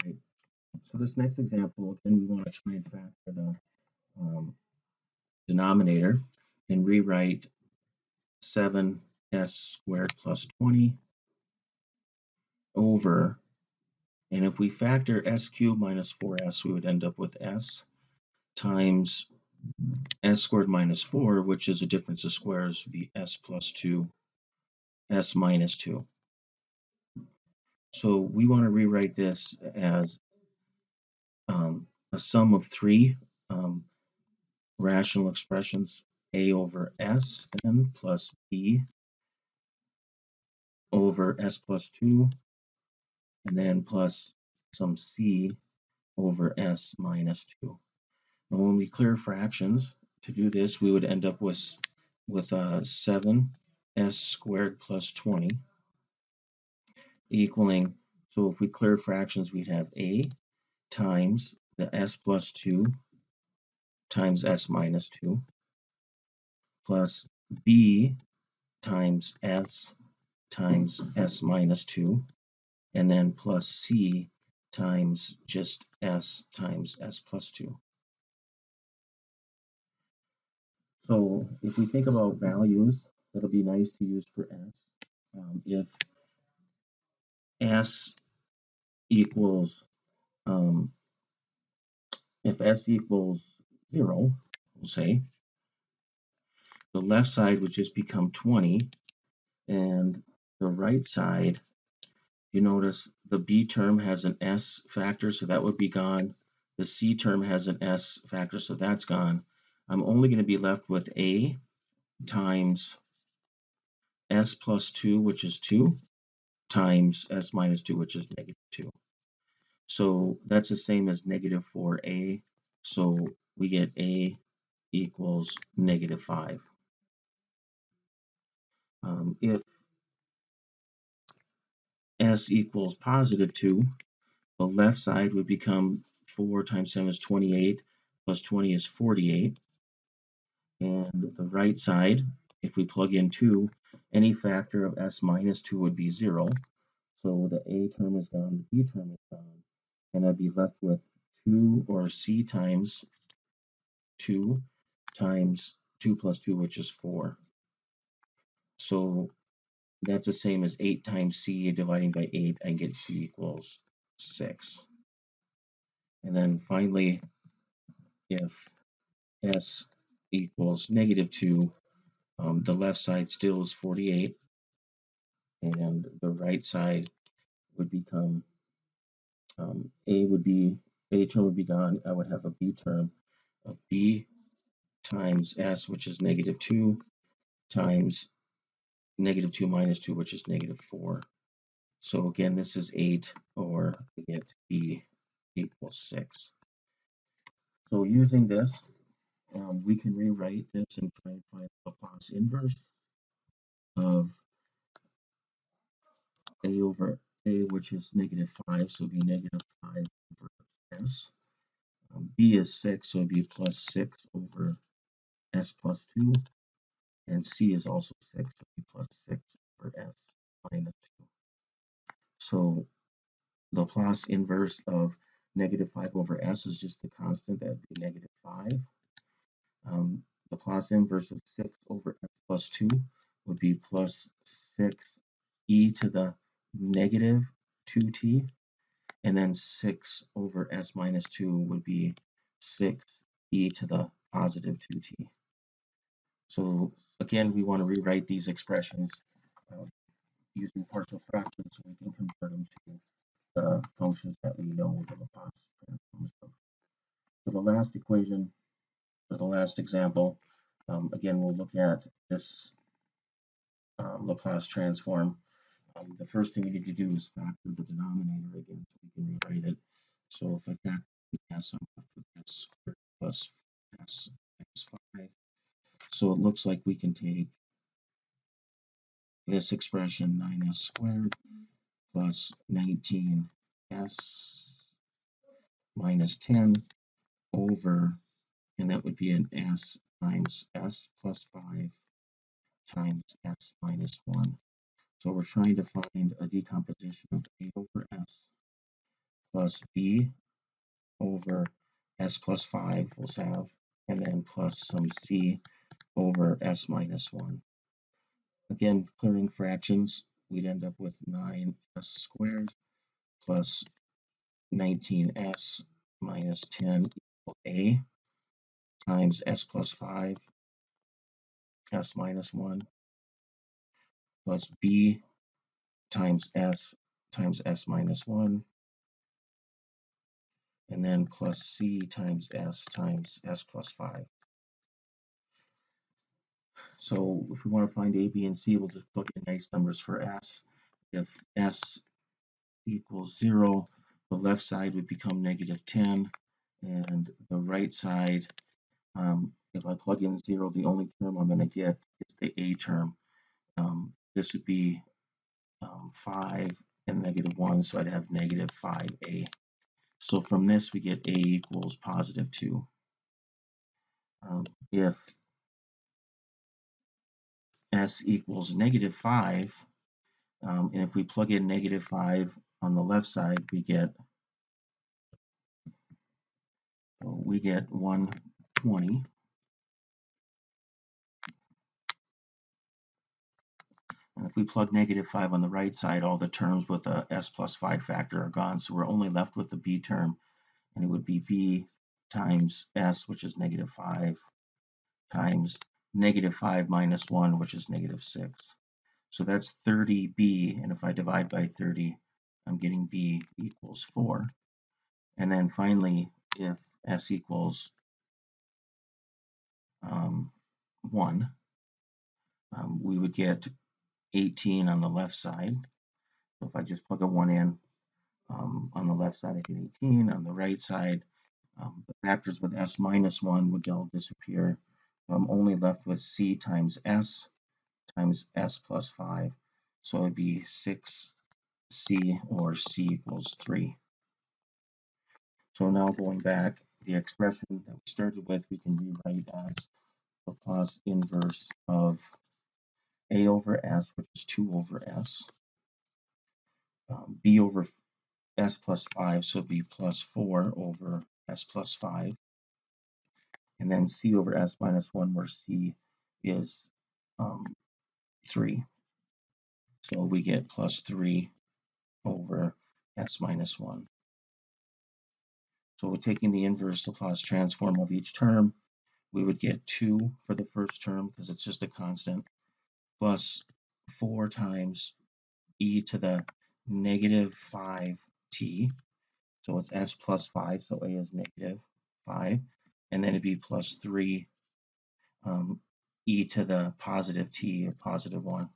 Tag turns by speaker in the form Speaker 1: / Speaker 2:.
Speaker 1: right. So this next example, again, we want to try and factor the denominator and rewrite 7s squared plus 20 over, and if we factor s cubed minus 4s, we would end up with s times s squared minus 4, which is a difference of squares, would be s plus 2, s minus 2. So we want to rewrite this as a sum of three rational expressions, a over s then plus b over s plus 2, and then plus some c over s minus 2. And when we clear fractions, to do this, we would end up with 7s squared plus 20 equaling, so if we clear fractions, we'd have a times the s plus 2 times s minus 2 plus b times s minus 2, and then plus c times just s times s plus 2. So if we think about values, that'll be nice to use for s. If s equals if s equals 0, we'll say, the left side would just become 20, and the right side, you notice the b term has an s factor, so that would be gone. The c term has an s factor, so that's gone. I'm only going to be left with a times s plus 2, which is 2, times s minus 2, which is negative 2. So that's the same as negative 4a. So we get a equals negative 5. If s equals positive 2, the left side would become 4 times 7 is 28, plus 20 is 48. And the right side, if we plug in 2, any factor of s minus 2 would be 0. So the a term is gone, the b term is gone, and I'd be left with 2, or c times 2 times 2 plus 2, which is 4. So that's the same as 8 times c dividing by 8, and get c equals 6. And then finally, if s equals negative 2, the left side still is 48, and the right side would become, a term would be gone. I would have a b term of b times s, which is negative 2, times negative 2 minus 2, which is negative 4. So again, this is 8, or we get b equals 6. So using this, we can rewrite this and try and find the Laplace inverse of a over a, which is negative 5, so it'd be negative 5 over s. B is 6, so it'd be plus 6 over s plus 2. And c is also 6, so it'd be plus 6 over s minus 2. So the Laplace inverse of negative 5 over s is just the constant, that would be negative 5. The Laplace inverse of 6 over s plus 2 would be plus 6 e to the negative 2t, and then 6 over s minus 2 would be 6 e to the positive 2t. So again, we want to rewrite these expressions using partial fractions so we can convert them to the functions that we know the Laplace transforms of. So the last equation, or the last example, again, we'll look at this Laplace transform. The first thing we need to do is factor the denominator again so we can rewrite it. So if I factor s, I'm left with s squared plus s minus 5. So it looks like we can take this expression, 9s squared plus 19s minus 10 over, and that would be an s times s plus 5 times s minus 1. So we're trying to find a decomposition of a over s plus b over s plus 5 we'll have, and then plus some c over s minus 1. Again, clearing fractions, we'd end up with 9s squared plus 19s minus 10 equal a times s plus 5, s minus 1, plus b times s minus 1, and then plus c times s plus 5. So if we want to find a, b, and c, we'll just plug in nice numbers for s. If s equals 0, the left side would become negative 10, and the right side, if I plug in 0, the only term I'm going to get is the a term. This would be 5 and negative 1, so I'd have negative 5a. So from this, we get a equals positive 2. If s equals negative 5, and if we plug in negative 5 on the left side, we get 120. And if we plug negative 5 on the right side, all the terms with a s plus 5 factor are gone. So we're only left with the b term, and it would be b times s, which is negative 5, times negative 5 minus 1, which is negative 6. So that's 30b, and if I divide by 30, I'm getting b equals 4. And then finally, if s equals 1, we would get 18 on the left side. So if I just plug a 1 in, on the left side, I get 18. On the right side, the factors with s minus 1 would all disappear. So I'm only left with c times s plus 5. So it would be 6c, or c equals 3. So now going back, the expression that we started with, we can rewrite as Laplace inverse of a over s, which is 2 over s, b over s plus 5, so it'd be plus 4 over s plus 5, and then c over s minus 1, where c is 3. So we get plus 3 over s minus 1. So we're taking the inverse Laplace transform of each term. We would get 2 for the first term, because it's just a constant, plus 4 times e to the negative 5t. So it's s plus 5, so a is negative 5. And then it'd be plus 3 e to the positive t, or positive 1.